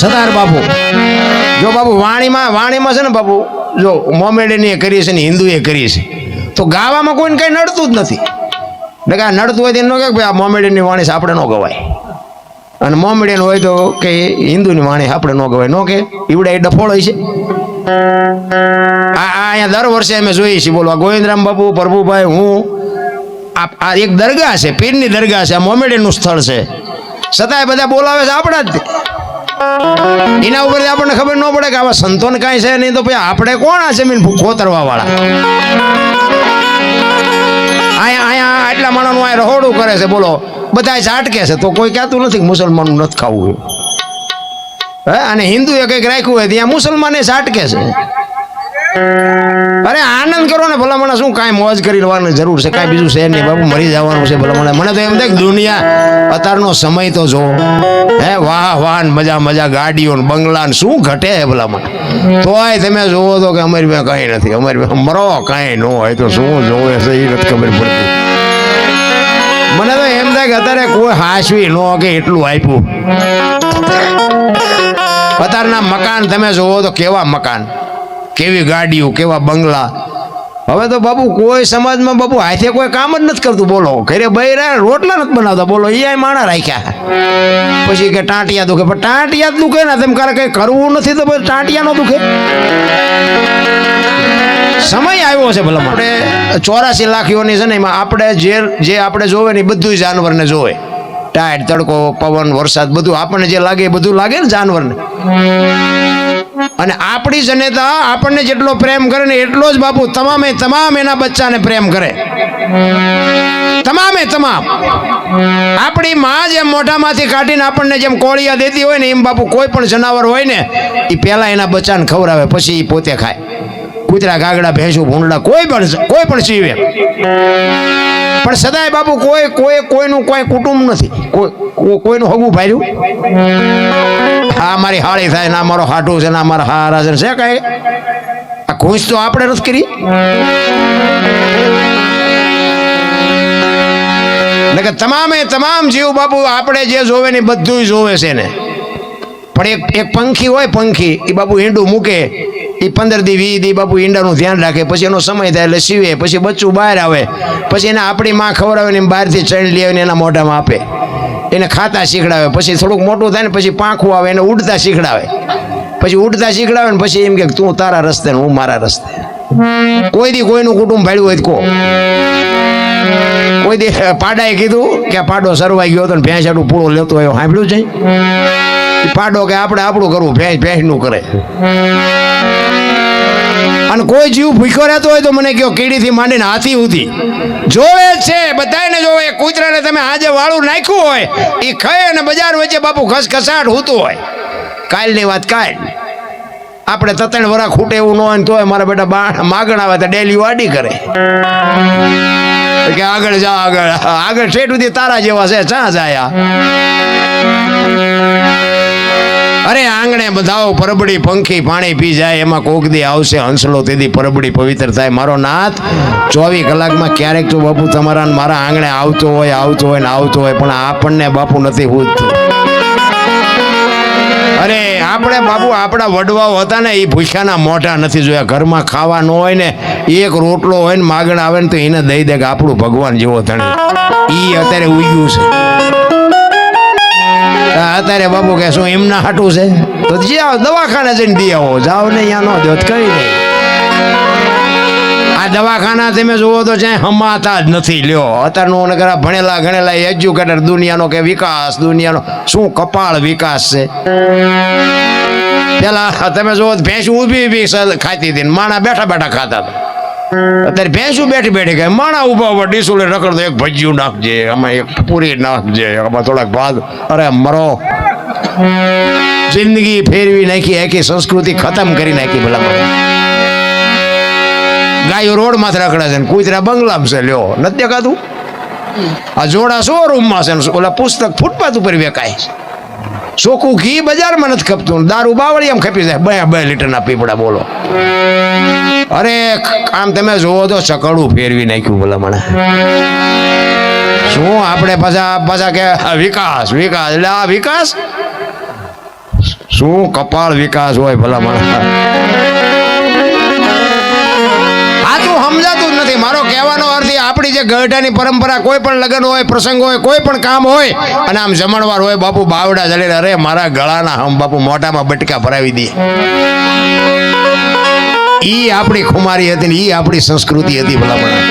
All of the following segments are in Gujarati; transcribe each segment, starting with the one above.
સતાર બાપુ જો બાપુ વાણીમાં છે ને બાપુ જો મોમેડીની કરી છે ને હિન્દુએ કરી છે તો ગાવામાં કોઈને કઈ નડતું જ નથી. એટલે કે નડતું હોય તો એનો કે ભાઈ આ મોમેડીની વાણી છે આપણે ન ગવાય, અને મોમેડીયન હોય તો કે હિન્દુની વાણી આપણે ન ગવાય. નો કે ઈવડા એ ડફોળ હોય છે. અહીંયા દર વર્ષે અમે જોઈએ છીએ. બોલો ગોવિંદરામ બાપુ, પ્રભુભાઈ, હું આ એક દરગાહ છે, પીરની દરગાહ છે, આ મોમેડીનું સ્થળ છે, છતાંય બધા બોલાવે છે આપણા જ. એના ઉપરથી આપણને ખબર ન પડે કે આવા સંતોને કાંઈ છે નહીં તો પછી આપણે કોણ આ જમીન ખોતરવા વાળા? અહીંયા આટલા માણસનું આ રહોડું કરે છે. બોલો બધા ઝાટકે છે તો કોઈ કહેતું નથી કે મુસલમાનનું નથી ખાવું. હે, અને હિન્દુએ કંઈક રાખ્યું હોય ત્યાં મુસલમાને ઝાટકે છે. અરે આનંદ કરો ને ભલા મને, શું કાંઈ મોજ કરી લેવાની જરૂર છે? કાંઈ બીજું છે નહીં બાપુ, મરી જવાનું છે ભલા મને તો એમ થાય કે દુનિયા અત્યારનો સમય તો જો હે, વાહ વાહ મજા ગાડીઓ ને બંગલા ને શું ઘટે છે ભલા મને. તોય તમે જોવો તો કે અમારી પાસે કાંઈ નથી, અમારી પાસે મરો કાંઈ ન હોય તો શું જોવે છે એ નથી ખબર પડતી. મને તો એમ થાય કે અત્યારે કોઈ હાશવી ન કે એટલું આપ્યું. અત્યારના મકાન તમે જોવો તો કેવા મકાન, કેવી ગાડીઓ, કેવા બંગલા. હવે તો બાપુ કોઈ સમાજમાં બાપુ હાથે કોઈ કામ જ નથી કરતું. બોલો ઘરે બૈરા રોટલા નથી બનાવતા. બોલો એ માણા રાખ્યા. પછી કે ટાંટિયા દુખે, પણ ટાંટિયા જ દુખે ને, તેમ કારે કઈ કરવું નથી તો પછી ટાંટિયા નો દુખે. સમય આવ્યો છે ભલા આપણે 84 લાખીઓની છે ને, એમાં આપણે જે આપણે જોવે ને બધું જાનવરને જોવે. ટાઈટ, તડકો, પવન, વરસાદ બધું આપણને જે લાગે એ બધું લાગે ને જાનવરને. અને આપણી જનેતા આપણને જેટલો પ્રેમ કરે ને એટલો જ બાપુ તમામે તમામ એના બચ્ચાને પ્રેમ કરે. તમામે તમામ. આપણી માં જેમ મોઢામાંથી કાઢીને આપણને જેમ કોળિયા દેતી હોય ને એમ બાપુ કોઈ પણ જનાવર હોય ને એ પહેલા એના બચ્ચાને ખવડાવે, પછી એ પોતે ખાય. કૂતરા, કાગડા, ભેંસું, ભૂંડડા કોઈ પણ જીવે. પણ સદાય બાપુ કોઈનું કોઈ કુટુંબ નથી, કોઈનું હગું ભાર્યું. હા મારી હાળી થાય ના મારો હાટું છે ના મારા હારા છે કઈ આ ઘૂસ તો આપણે નથી કરી. એટલે કે તમામે તમામ જીવ બાપુ આપણે જે જોવે ને બધું જોવે છે ને. પણ એક પંખી હોય, પંખી એ બાપુ ઈંડું મૂકે, એ 15 દી 20 દી બાપુ ઈંડાનું ધ્યાન રાખે, પછી એનો સમય થાય એટલે સીવે, પછી બચ્ચું બહાર આવે, પછી એને આપણી માં ખવડાવે ને બહારથી ચણ લઈ આવીને એના મોઢામાં આપે, એને ખાતા શીખડાવે. પછી થોડુંક મોટું થાય ને પછી પાંખું આવે, એને ઉડતા શીખડાવે. પછી ઉડતા શીખડાવે ને પછી એમ કે તું તારા રસ્તે ને હું મારા રસ્તે. કોઈ દી કોઈનું કુટુંબ ભાડ્યું હોય કો? કોઈ દી પાડાએ કીધું કે પાડો સરવાઈ ગયો હતો ને ભેંસ આટલું પૂળો લેતો હોય સાંભળ્યું છે? પાડો કે આપણે આપણું કરવું, ભેંસનું કરે. અને કોઈ જીવ ભૂખ્યો રહેતો હોય તો મને કહો, કીડીથી માંડીને હાથી સુધી જોવે છે, બધાને જોવે. કૂતરાને તમે આજે વાળું નાખ્યું હોય એ ખાય અને બજાર વચ્ચે બાપુ ખસખસાટ હોતું હોય. કાલની વાત કાલ, આપણે 3 વરા ખૂટે એવું ન હોય ને તોય મારા બેટા માગણ આવે તો ડેલી વાડી કરે કે આગળ જા, આગળ ઠેઠ સુધી તારા જેવા છે ચા જાય. અરે આંગણે બધાઓ પરબડી પંખી પાણી પી જાય, એમાં કોક દી આવશે હંસલો, તેથી પરબડી પવિત્ર થાય. મારો નાથ 24 કલાકમાં ક્યારેક તો બાપુ તમારા મારા આંગણે આવતો હોય ને આવતો હોય, પણ આપણને બાપુ નથી પૂછતું. અરે આપણે બાપુ આપણા વડવાઓ હતા ને એ ભૂખ્યાના મોઢા નથી જોયા. ઘરમાં ખાવા ન હોય ને એક રોટલો હોય ને માગણ આવે ને તો એને દઈ દે કે આપણું ભગવાન જેવો ધણી. એ અત્યારે ઉગ્યું છે. અત્યારે બાપુ કે શું એમના હાટું છે તો જે દવાખાને જઈને દી આવો, જાઓ ને અહીંયા ન દો કઈ નહીં. આ દવાખાના તમે જુઓ તો જ્યાં હમાતા જ નથી. લ્યો અત્યારનું નકરા ભણેલા ગણેલા એજ્યુકેટર દુનિયાનો કે વિકાસ, દુનિયાનો શું કપાળ વિકાસ છે. પેલા તમે જુઓ ભેંસ ઊભી ખાતી હતી, માણા બેઠા બેઠા ખાતા હતા. અત્યારે ભેંસું બેઠી બેઠી ખાય, માણા ઉભા ડીસુલે રખડતો એક ભજીયું નાખજે, આમાં એક પૂરી નાખજે, આમાં થોડાક ભાત. અરે મરો, જિંદગી ફેરવી નાખી, આખી સંસ્કૃતિ ખતમ કરી નાખી. ભલા ગાયો રોડ માંથી રખડે છે ને કૂતરા બંગલામાં છે. લ્યો નથી દેખાતું? આ જોડા શોરૂમમાં છે ને ઓલા પુસ્તક ફૂટપાથ ઉપર વેકાય છે. ચોખ્ખું ઘી બજારમાં નથી ખપતું, દારૂ બાવળિયામાં ખપી જાય 2 લીટરના પીપડા. બોલો અરે આમ તમે જોવો તો ચકડું ફેરવી નાખ્યું ભલા મને. શું આપણે પાછા કે વિકાસ એટલે આ વિકાસ શું કપાળ વિકાસ હોય ભલા માણસ. સાચું સમજાતું જ નથી. મારો કહેવાનો અર્થ આપણી જે ગઢાની પરંપરા, કોઈ પણ લગ્ન હોય, પ્રસંગ હોય, કોઈ પણ કામ હોય અને આમ જમણવાર હોય, બાપુ બાવડા જલીને અરે મારા ગળાના હમ બાપુ મોઢામાં બટકા ભરાવી દે. ઈ આપણી ખુમારી હતી ને ઈ આપણી સંસ્કૃતિ હતી ભલા માણસ.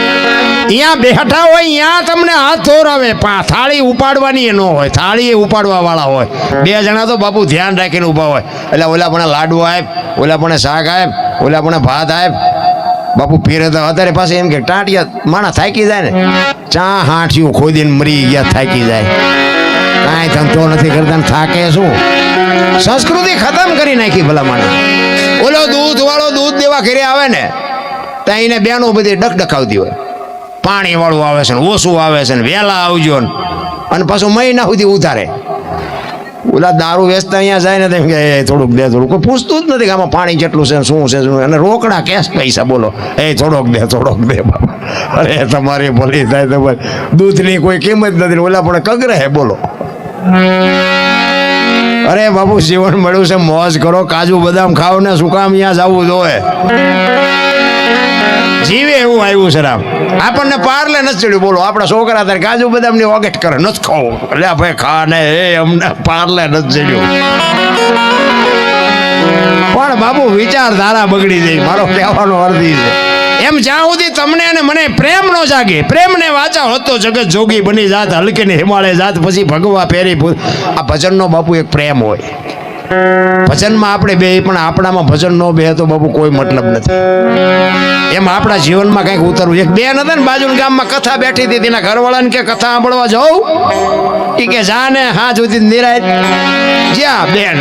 અહીંયા બેઠા હોય અહીંયા તમને હાથ ધોરાવે, થાળી ઉપાડવાની ન હોય, થાળી એ ઉપાડવા વાળા હોય. બે જણા તો બાપુ ધ્યાન રાખીને ઊભા હોય. એટલે ઓલા પણ લાડુ આપ, ઓલા પણ શાક આપ, ઓલા પણ ભાત આપ. બાપુ પીરે તો અત્યારે પાસે એમ કે ટાંટિયા માણા થાકી જાય ને, ચા હાંઠિયું ખોદીને મરી ગયા, થાકી જાય. કાંઈ ધંધો નથી કરતા ને થાકે શું? સંસ્કૃતિ ખતમ કરી નાખી ભલા માણસ. ઓલો દૂધ વાળો દૂધ દેવા ઘરે આવે ને ત્યાં એને બેનો બધી ડકડકાવતી હોય, પાણી વાળું આવે છે ને ઓછું આવે છે ને વહેલા આવજો ને, અને પાછું મહિના સુધી ઉધારે. ઓલા દારૂ વેચતા અહીંયા જાય ને તેમ કે થોડુંક દે, થોડુંક. કોઈ પૂછતું જ નથી કે આમાં પાણી કેટલું છે, શું છે, શું. અને રોકડા કેશ પૈસા બોલો, થોડોક દે, થોડોક દે. અરે તમારી ભલી થાય તો દૂધની કોઈ કિંમત નથી. ઓલા પણ કગરે હે બોલો. અરે બાપુ જીવન મળ્યું છે, મોજ કરો, કાજુ બદામ ખાઓ ને, શું કામ અહીંયા જવું જોઈએ? જીવે એવું આવ્યું છે રામ. આપણને પારલે નથી ચડ્યું બોલો. આપણા છોકરા તારે કાજુ બદામ ની ઓગેટ કરે, નથી ખાવું. એટલે ભાઈ ખા ને, અમને પારલે નથી ચડ્યું. પણ બાપુ વિચારધારા બગડી જાય. મારો કહેવાનો અર્થ છે એમ, જ્યાં સુધી તમને અને મને પ્રેમ નો જાગે, પ્રેમ ને વાચા હોત તો જગત જોગી બની જાત, હલકે ને હિમાલય જાત, પછી ભગવા ફેરી. આ ભજનનો બાપુ એક પ્રેમ હોય. ભજનમાં આપણે બે, પણ આપણામાં ભજન નો બે તો બાપુ કોઈ મતલબ નથી. એમ આપણા જીવનમાં કંઈક ઉતરવું. એક બેન હતા ને બાજુના ગામમાં, કથા બેઠી હતી, તેના ઘરવાળાને કે કથા સાંભળવા જાઉં? એ કે જા ને, હા જોતી નિરાય જ્યાં બેન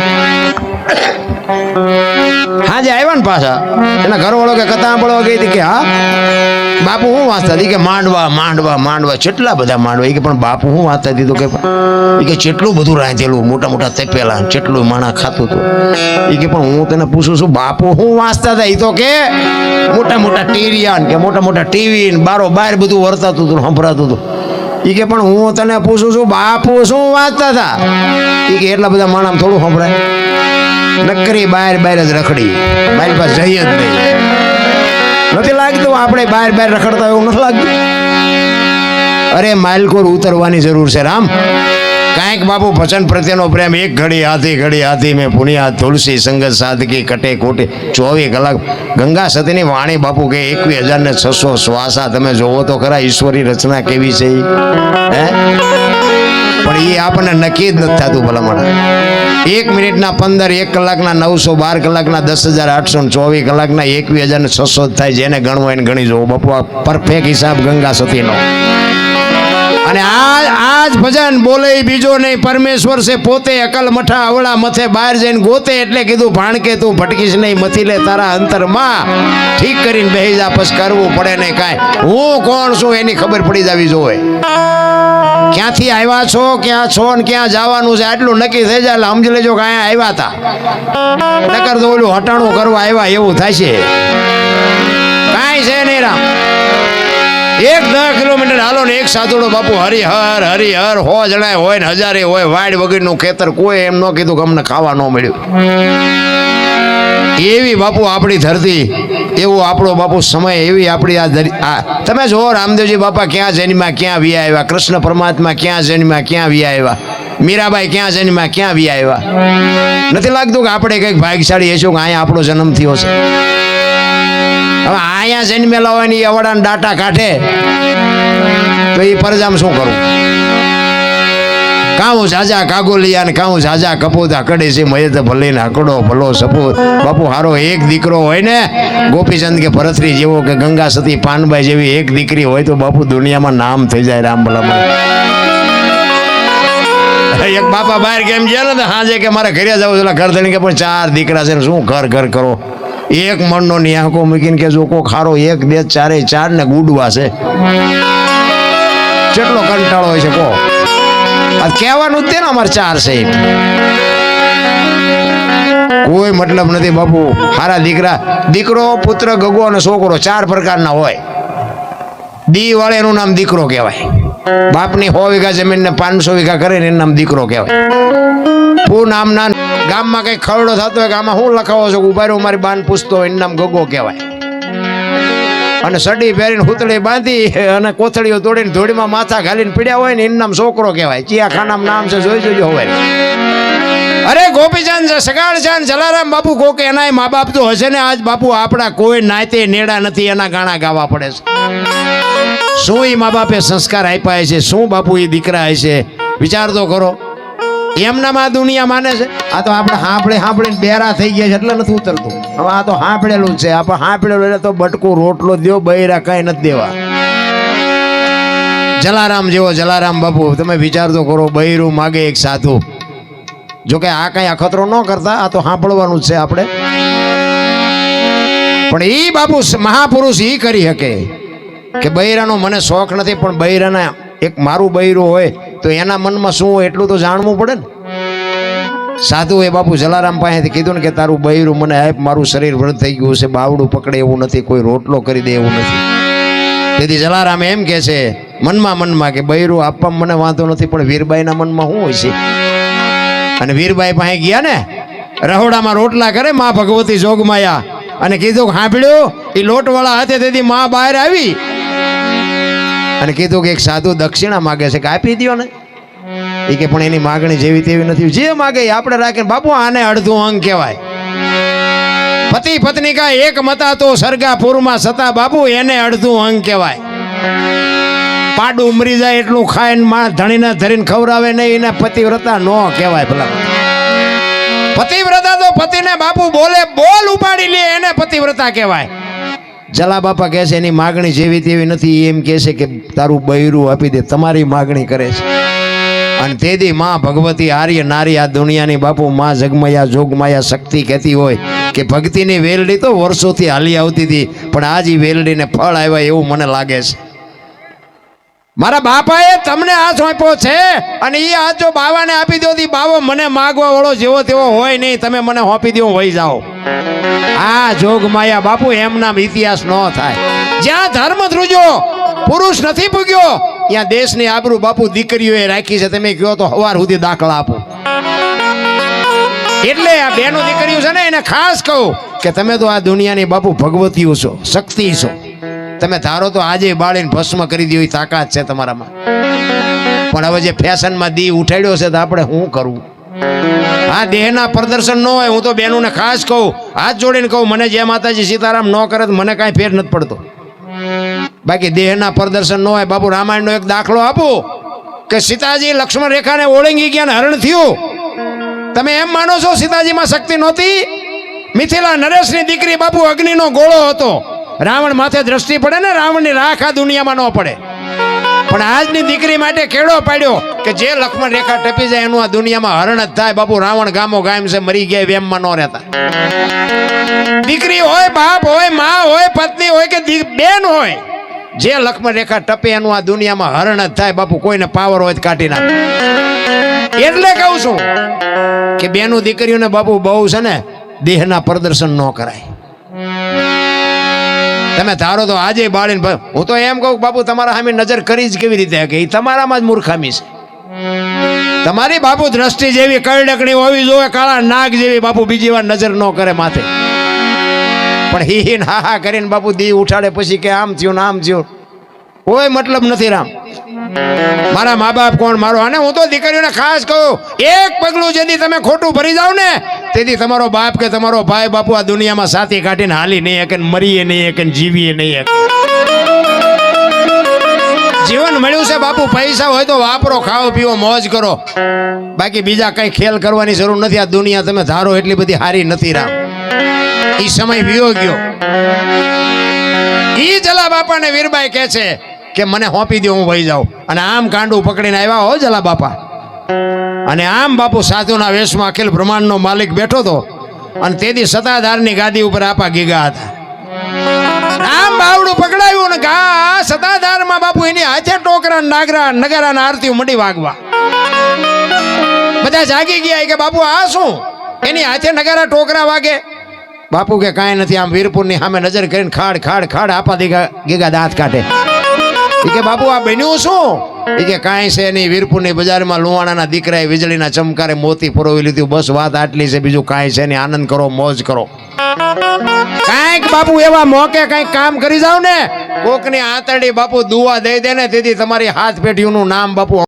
હાજે આવ્યા ને પાછા. એના ઘરવાળો કે કથા સાંભળવા ગઈ હતી. કે હા બાપુ હું વાંચતા હતી? કે માંડવા માંડવા માંડવા, કેટલા બધા માંડવા. એ કે પણ બાપુ હું વાંચતા હતી? તો કે કેટલું બધું રાંધેલું, મોટા મોટા તપેલા, કેટલું માણા ખાતું હતું. એ કે પણ હું તને પૂછું છું બાપુ હું વાંચતા હતા? એ તો કે મોટા મોટા ટીરિયા કે મોટા મોટા ટીવી ને બારો બાર બધું વર્તાતું હતું, સંભળાતું હતું. એ કે પણ હું તને પૂછું છું બાપુ શું વાંચતા હતા? એ કે એટલા બધા માણા થોડું સંભળાય, નકરી બહાર બહાર જ રખડી, મારી પાસે જઈ જ નહીં. નથી લાગતું આપણે બહાર બહાર રખડતા એવું નથી લાગતું? અરે માઇલકોર ઉતરવાની જરૂર છે રામ. કાંઈક બાપુ ભજન પ્રત્યેનો પ્રેમ. એક ઘડી હાથી મેં પુનિયા તુલસી સંગત સાધકી કટે કોટે 24 કલાક. ગંગા સતીની વાણી બાપુ કે 21,600 શ્વાસા. તમે જોવો તો ખરા ઈશ્વરી રચના કેવી છે. હે પણ એ આપણને નક્કી જ નથી થતું ભલા મને. 1 મિનિટના 15, 1 કલાકના 900, 12 કલાકના 10,800, 24 કલાકના 21,600 થાય. જેને ગણવો એને ગણી જોવો બાપુ. આ પરફેક્ટ હિસાબ ગંગા સતીનો. અને આજ ભજન બોલે બીજો નહીં, પરમેશ્વર છે પોતે. અકલ મઠા અવળા મથે બહાર જઈને ગોતે. એટલે કીધું ભાણકે તું ભટકીશ નહીં, મથી લે તારા અંતરમાં. ઠીક કરીને બેહી જા, પછી કરવું પડે નહીં કાંઈ. હું કોણ છું એની ખબર પડી જવી જોઈએ. ક્યાંથી આવ્યા છો, ક્યાં છો ને ક્યાં જવાનું છે આટલું નક્કી થઈ જાય એટલે સમજી લેજો કે અહીંયા આવ્યા હતા. નકર તો ઓલું હટાણું કરવા આવ્યા એવું થાય છે. કાંઈ છે નહીં રામ. 10 કિલોમીટર હાલો ને એક સાધુડો બાપુ હરિહર હરિહર 100 જણા હોય ને 1000 હોય. વાડ વગરનું ખેતર. કોઈ એમ ન કીધું કે અમને ખાવા ન મળ્યું. એવી બાપુ આપણી ધરતી, એવું આપણો બાપુ સમય, એવી આપણી આ તમે જો રામદેવજી બાપા ક્યાં જન્મ્યા, ક્યાં વિયા આવ્યા. કૃષ્ણ પરમાત્મા ક્યાં જન્મ્યા, ક્યાં વિયા આવ્યા. મીરાબાઈ ક્યાં જન્મ્યા, ક્યાં વિયા આવ્યા. નથી લાગતું કે આપણે કંઈક ભાગ્યશાળી હશું કે અહીંયા આપણો જન્મ થયો છે? હવે અહીંયા જન્મેલા હોય ને એ અવડાને ડાટા કાઢે તો એ પરજામ શું કરું? કાઉ ઝાઝા કાગોલિયા ને કાઉ ઝાઝા કપોતા કડે છે મયત ભલે ને હકડો ભલો સપૂત. બાપુ હારો એક દીકરો હોય ને, ગોપીચંદ કે ભરતરી જેવો કે ગંગા સતી પાનબાઈ જેવી એક દીકરી હોય તો બાપુ દુનિયામાં નામ થઈ જાય રામ ભલા. એક બાપા બહાર કેમ ગયા ને હાજે કે મારે ઘરે જવું છે. ઘર ધણી કે પણ 4 દીકરા છે ને શું ઘર ઘર કરો? એક મણનો નિયાકો મૂકીને કે જો કો ખારો 1, 2, 4 ને ગુડવા છે. કેટલો કંટાળો હોય છે કો? કહેવાનું જ તે ને અમારે 4 છે. કોઈ મતલબ નથી બાપુ. હારા દીકરા, દીકરો, પુત્ર, ગગો અને છોકરો 4 પ્રકારના હોય. દી વાળે એનું નામ દીકરો કહેવાય. બાપની 100 વીઘા જમીન ને 500 વીઘા કરે ને એનું નામ દીકરો કહેવાય. પૂ નામના ગામમાં કઈ ખરડો થતો હોય કે આમાં શું લખાવો છો, ઉભા રહ્યો મારી બાન પૂછતો હોય, એનું નામ ગગો કહેવાય. અને સડી પહેરીને હુતળી બાંધી અને કોથળીઓ તોડીને ધોળીમાં માથા ઘાલીને પીડ્યા હોય ને એનું નામ છોકરો કહેવાય. ચિયાખાનામાં નામ છે, જોઈ જોજો હોય. અરે ગોપીચંદ સગાળચંદ જલારામ બાપુ કોકે એના મા બાપ તો હશે ને. આજ બાપુ આપણા કોઈ નાતે નેડા નથી, એના ગાણા ગાવા પડે છે. શું એ મા બાપે સંસ્કાર આપ્યા છે, શું બાપુ એ દીકરા હશે, વિચાર તો કરો. એમનામાં આ દુનિયા માને છે. આ તો આપણે સાંભળીને બેરા થઈ ગયા છે એટલે નથી ઉતરતું. હવે આ તો સાંભળેલું જ છે. આપણે સાંભળેલું એટલે તો બટકું રોટલો દો, બૈરા કઈ નથી દેવા. જલારામ જેવો જલારામ બાપુ તમે વિચાર તો કરો, બૈરું માગે એક સાધુ. જોકે આ કઈ અખતરો ન કરતા, આ તો સાંભળવાનું જ છે આપણે. પણ ઈ બાપુ મહાપુરુષ ઈ કરી શકે કે બૈરાનો મને શોખ નથી, પણ બૈરાના એક મારું બૈરું હોય તો એના મનમાં શું હોય એટલું તો જાણવું પડે ને. સાધુ એ બાપુ જલારામ પાસેથી કીધું ને કે તારું બૈરું મને આપ, મારું શરીર વૃદ્ધ થઈ ગયું છે, બાવડું પકડે એવું નથી, કોઈ રોટલો કરી દે એવું નથી. તેથી જલારામ એમ કે છે મનમાં કે બૈરું આપવામાં મને વાંધો નથી, પણ વીરબાઈના મનમાં શું હોય છે. અને વીરબાઈ પાસે ગયા ને, રહોડામાં રોટલા કરે માં ભગવતી જોગમાયા, અને કીધું સાંભળ્યું એ લોટવાળા હાથે. તેથી માં બહાર આવી અને કીધું કે એક સાધુ દક્ષિણા માગે છે, કે આપી દો ને. એ કે પણ એની માગણી જેવી તેવી નથી, જે માગે આપણે રાખીને. બાપુ આને અડધું અંગ કહેવાય. પતિ પત્ની કા એક મતા તો સરગાપુરમાં સતા, બાપુ એને અડધું અંગ કહેવાય. પાડું મરી જાય એટલું ખાઈને માણસ ધણીને ધરીને ખવડાવે નહીં, એને પતિવ્રતા ન કહેવાય. ભલા પતિવ્રતા તો પતિને બાપુ બોલે બોલ ઉપાડી લે, એને પતિવ્રતા કહેવાય. જલા બાપા કહે છે એની માગણી જેવી તેવી નથી, એમ કહે છે કે તારું બૈરું આપી દે, તમારી માગણી કરે છે. અને તેથી માં ભગવતી આર્ય નારી આ દુનિયાની બાપુ માં જગમયા જોગમાયા શક્તિ કહેતી હોય કે ભક્તિની વેલડી તો વર્ષોથી હાલી આવતી હતી, પણ આજ એ વેલડીને ફળ આવ્યા એવું મને લાગે છે. મારા બાપાએ તમને આ સોંપ્યો છે, અને એ આ જો બાવાને આપી દો તો બાવો મને માગવા વાળો જેવો તેવો હોય નહીં, તમે મને સોંપી દો વહી જાઓ. આ જોગમાયા બાપુ એમ નામ ઇતિહાસ ન થાય. જ્યાં ધર્મ ધ્રુજો પુરુષ નથી પૂગ્યો ત્યાં દેશની આબરૂ બાપુ દીકરીઓએ રાખી છે. તમે કહો તો સવાર સુધી દાખલા આપો. એટલે આ બેનો દીકરીઓ છે ને એને ખાસ કહું કે તમે તો આ દુનિયાની બાપુ ભગવતીઓ છો, શક્તિ છો. તમે ધારો તો આજે બાળીને ભસ્મ કરી દો, તાકાત છે તમારામાં. પણ હવે જે ફેશનમાં દી ઉઠાડ્યો છે તો આપણે શું કરવું? આ દેહના પ્રદર્શન ન હોય. હું તો બહેનોને ખાસ કહું, હાથ જોડીને કહું, મને જે માતાજી સીતારામ ન કરે તો મને કાંઈ ફેર નથી પડતો. બાકી દેહના પ્રદર્શન ન હોય. બાપુ રામાયણનો એક દાખલો આપું કે સીતાજી લક્ષ્મણ રેખાને ઓળંગી ગયા ને હરણ થયું. તમે એમ માનો છો સીતાજીમાં શક્તિ નહોતી? મિથિલા નરેશની દીકરી બાપુ અગ્નિનો ગોળો હતો. રાવણ માથે દ્રષ્ટિ પડે ને, રાવણની રાખ આ દુનિયામાં ન પડે. પણ આજની દીકરી માટે કેળો પાડ્યો કે જે લક્ષ્મણ રેખા ટપી જાય એનું આ દુનિયામાં હરણ જ થાય. બાપુ રાવણ ગામો ગામ છે, મરી ગયા વેમમાં ન રહેતા. દીકરી હોય, બાપ હોય, માં હોય, પત્ની હોય કે બેન હોય, જે લક્ષ્મણ રેખા ટપે એનું આ દુનિયામાં હરણ જ થાય. બાપુ કોઈને પાવર હોય તો કાઢી નાખે. એટલે કહું છું કે બેનું દીકરીઓને બાપુ બહુ છે ને દેહના પ્રદર્શન ન કરાય. તમે ધારો તો આજે બાળીને, હું તો એમ કહું બાપુ તમારા સામે નજર કરી જ કેવી રીતે કે એ તમારામાં જ મૂર્ખામી છે. તમારી બાપુ દ્રષ્ટિ જેવી કરડકણી હોવી જોઈએ, કાળા નાગ જેવી બાપુ બીજી વાર નજર ન કરે માથે. પણ હી હા હા કરીને બાપુ દી ઉઠાડે પછી કે આમ થયું ને આમ થયું, કોઈ મતલબ નથી. રામ મારા મા બાપ કોણ મારો. અને હું તો દીકરીઓને ખાસ કહું, એક પગલું જેથી તમે ખોટું ભરી જાવ ને તેથી તમારો બાપ કે તમારો ભાઈ બાપુ આ દુનિયામાં સાથી કાઢીને હાલી નહીં શકે, મરીએ નહીં શકે, જીવીએ નહીં શકે. જીવન મળ્યું છે બાપુ, પૈસા હોય તો વાપરો, ખાઓ પીવો, મોજ કરો. બાકી બીજા કઈ ખેલ કરવાની જરૂર નથી. આ દુનિયા તમે ધારો એટલી બધી હારી નથી. રામ ઈ સમય વિયો ગયો. ઈ જલા બાપા ને વીરબાઈ કહે છે કે મને હોપી દો, હું વહી જાઉં. અને આમ કાંડું પકડીને આવ્યા હો જલા બાપા. અને આમ બાપુ સાધુના વેશમાં અખિલ બ્રહ્માંડનો માલિક બેઠો હતો. અને તેથી સતાધારની ગાદી ઉપર આપા ગીગા હતા. આમ બાવડું પકડાયું ને ગા સતાધારમાં બાપુ એની હાથે ટોકરા નાગરા નગારાના આરતીઓ મંડી વાગવા. બધા જાગી ગયા કે બાપુ આ શું? એની હાથે નગારા ટોકરા વાગે. બાપુ કે કાંઈ નથી. આમ વીરપુરની સામે નજર કરીને ખાડ ખાડ ખાડ આપા ગીગા દાંત કાઢે. એ કે બાપુ આ બન્યું શું? એ કે કાંઈ છે નહીં, વીરપુરની બજારમાં લુવાણાના દીકરાએ વીજળીના ચમકારે મોતી પરોવી લીધું, બસ વાત આટલી છે, બીજું કાંઈ છે નહીં, આનંદ કરો, મોજ કરો. કાંઈક બાપુ એવા મોકે કાંઈક કામ કરી જાવ ને, કોકની આંતરડી બાપુ દુઆ દઈ દે ને, તેથી તમારી હાથ પેઢીઓનું નામ બાપુ